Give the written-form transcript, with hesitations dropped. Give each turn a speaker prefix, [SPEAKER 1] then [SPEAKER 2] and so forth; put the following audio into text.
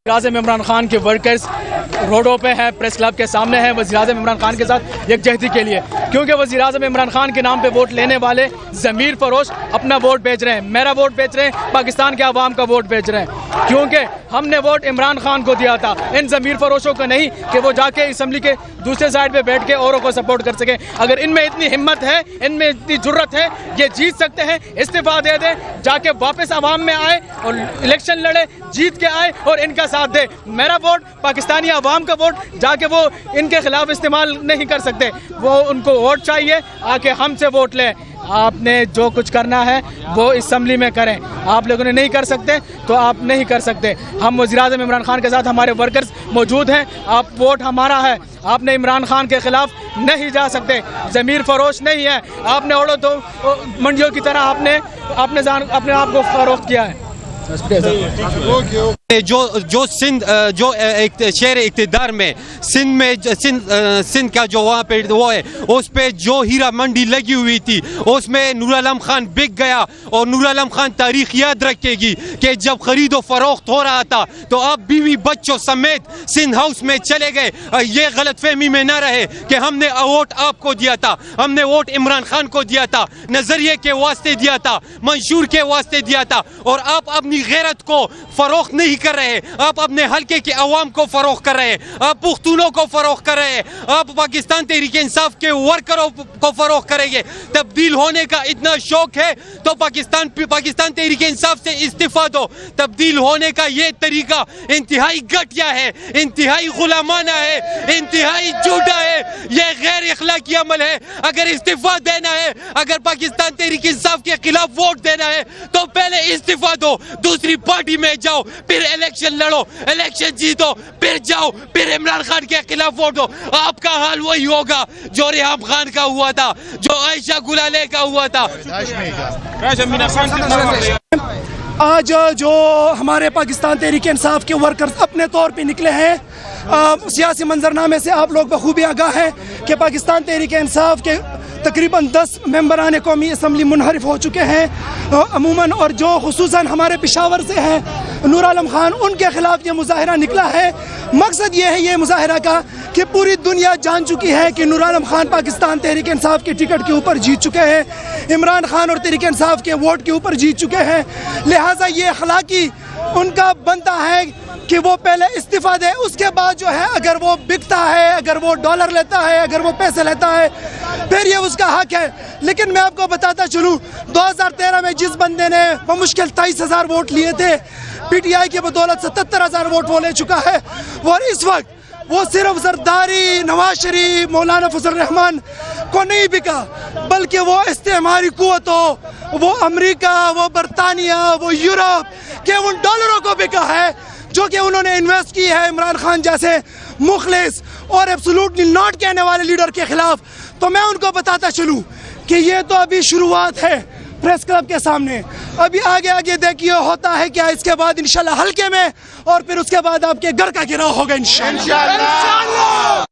[SPEAKER 1] وزیراعظم عمران خان کے ورکرز روڈوں پہ ہیں، پریس کلب کے سامنے ہیں وزیراعظم عمران خان کے ساتھ یکجہتی کے لیے، کیونکہ وزیراعظم عمران خان کے نام پہ ووٹ لینے والے ضمیر فروش اپنا ووٹ بیچ رہے ہیں، میرا ووٹ بیچ رہے ہیں، پاکستان کے عوام کا ووٹ بیچ رہے ہیں، کیونکہ ہم نے ووٹ عمران خان کو دیا تھا, ان ضمیر فروشوں کو نہیں کہ وہ جا کے اسمبلی کے دوسرے سائڈ پہ بیٹھ کے اوروں کو سپورٹ کر سکیں. اگر ان میں اتنی ہمت ہے, ان میں اتنی جرت ہے, یہ جیت سکتے ہیں, استعفا دے دیں, جا کے واپس عوام میں آئے اور الیکشن لڑے, جیت کے آئے اور ان کا ساتھ دے. میرا ووٹ, پاکستانی عوام کا ووٹ, جا کے وہ ان کے خلاف استعمال نہیں کر سکتے. وہ ان کو ووٹ چاہیے, آ کے ہم سے ووٹ لیں. آپ نے جو کچھ کرنا ہے وہ اسمبلی میں کریں. آپ لوگوں نے نہیں کر سکتے تو آپ نہیں کر سکتے. ہم وزیر اعظم عمران خان کے ساتھ ہمارے ورکرز موجود ہیں. آپ ووٹ ہمارا ہے, آپ نے عمران خان کے خلاف نہیں جا سکتے. ضمیر فروش نہیں ہے. آپ نے اوڑو تو منڈیوں کی طرح آپ نے اپنے آپ کو فروخت کیا ہے.
[SPEAKER 2] جو سندھ جو شہر اقتدار میں سندھ کا جو وہاں پہ وہ ہے, اس پہ جو ہیرا منڈی لگی ہوئی تھی اس میں نور عالم خان بک گیا. اور نور عالم خان تاریخ یاد رکھے گی کہ جب خرید و فروخت ہو رہا تھا تو آپ بیوی بچوں سمیت سندھ ہاؤس میں چلے گئے. یہ غلط فہمی میں نہ رہے کہ ہم نے ووٹ آپ کو دیا تھا. ہم نے ووٹ عمران خان کو دیا تھا, نظریے کے واسطے دیا تھا, منشور کے واسطے دیا تھا. اور آپ اپنی غیرت کو فروخت نہیں کر رہے, آپ اپنے حلقے کے عوام کو فروخت کر رہے ہیں, آپ پختونوں کو فروخت کر رہے ہیں, آپ پاکستان تحریک انصاف کے ورکروں کو فروخت کریں گے. تبدیل ہونے کا اتنا شوق ہے تو پاکستان تحریک انصاف سے استعفا دو. تبدیل ہونے کا یہ طریقہ انتہائی گھٹیا ہے, انتہائی غلامانہ ہے, انتہائی جھوٹا ہے, یہ غیر اخلاقی عمل ہے. اگر استعفا دینا ہے, اگر پاکستان تحریک انصاف کے خلاف ووٹ دینا ہے تو پہلے استعفا دو, دوسری پارٹی میں جاؤ, پھر الیکشن لڑو, الیکشن جیتو, پھر جاؤ, پھر عمران خان کے خلاف ووٹ دو. آپ کا حال وہی ہوگا جو ریحام خان کا ہوا تھا, جو عائشہ گلالے کا ہوا تھا.
[SPEAKER 3] آج جو ہمارے پاکستان تحریک انصاف کے ورکرز اپنے طور پہ نکلے ہیں, سیاسی منظرنامے سے آپ لوگ بخوبی آگاہ ہیں کہ پاکستان تحریک انصاف کے تقریباً 10 ممبران قومی اسمبلی منحرف ہو چکے ہیں عموماً, اور جو خصوصاً ہمارے پشاور سے ہیں نور عالم خان, ان کے خلاف یہ مظاہرہ نکلا ہے. مقصد یہ ہے یہ مظاہرہ کا کہ پوری دنیا جان چکی ہے کہ نور عالم خان پاکستان تحریک انصاف کے ٹکٹ کے اوپر جیت چکے ہیں, عمران خان اور تحریک انصاف کے ووٹ کے اوپر جیت چکے ہیں. لہٰذا یہ اخلاقی ان کا بنتا ہے کہ وہ پہلے استعفا دے, اس کے بعد جو ہے اگر وہ بکتا ہے, اگر وہ ڈالر لیتا ہے, اگر وہ پیسے لیتا ہے, پھر یہ اس کا حق ہے. لیکن میں آپ کو بتاتا چلوں 2013 میں جس بندے نے بمشکل 23,000 ووٹ لیے تھے, پی ٹی آئی کی بدولت 77,000 ووٹ وہ لے چکا ہے. اور اس وقت وہ صرف زرداری, نواز شریف, مولانا فضل الرحمان کو نہیں بکا, بلکہ وہ استعماری قوتوں, وہ امریکہ, وہ برطانیہ, وہ یورپ کے ان ڈالروں کو بکا ہے جو کہ انہوں نے انویسٹ کی ہے عمران خان جیسے مخلص اور ایبسولوٹلی ناٹ کہنے والے لیڈر کے خلاف. تو میں ان کو بتاتا چلوں کہ یہ تو ابھی شروعات ہے پریس کلب کے سامنے, ابھی آگے دیکھیے ہوتا ہے کیا اس کے بعد انشاءاللہ حلقے میں, اور پھر اس کے بعد آپ کے گھر کا گراؤ ہوگا انشاءاللہ.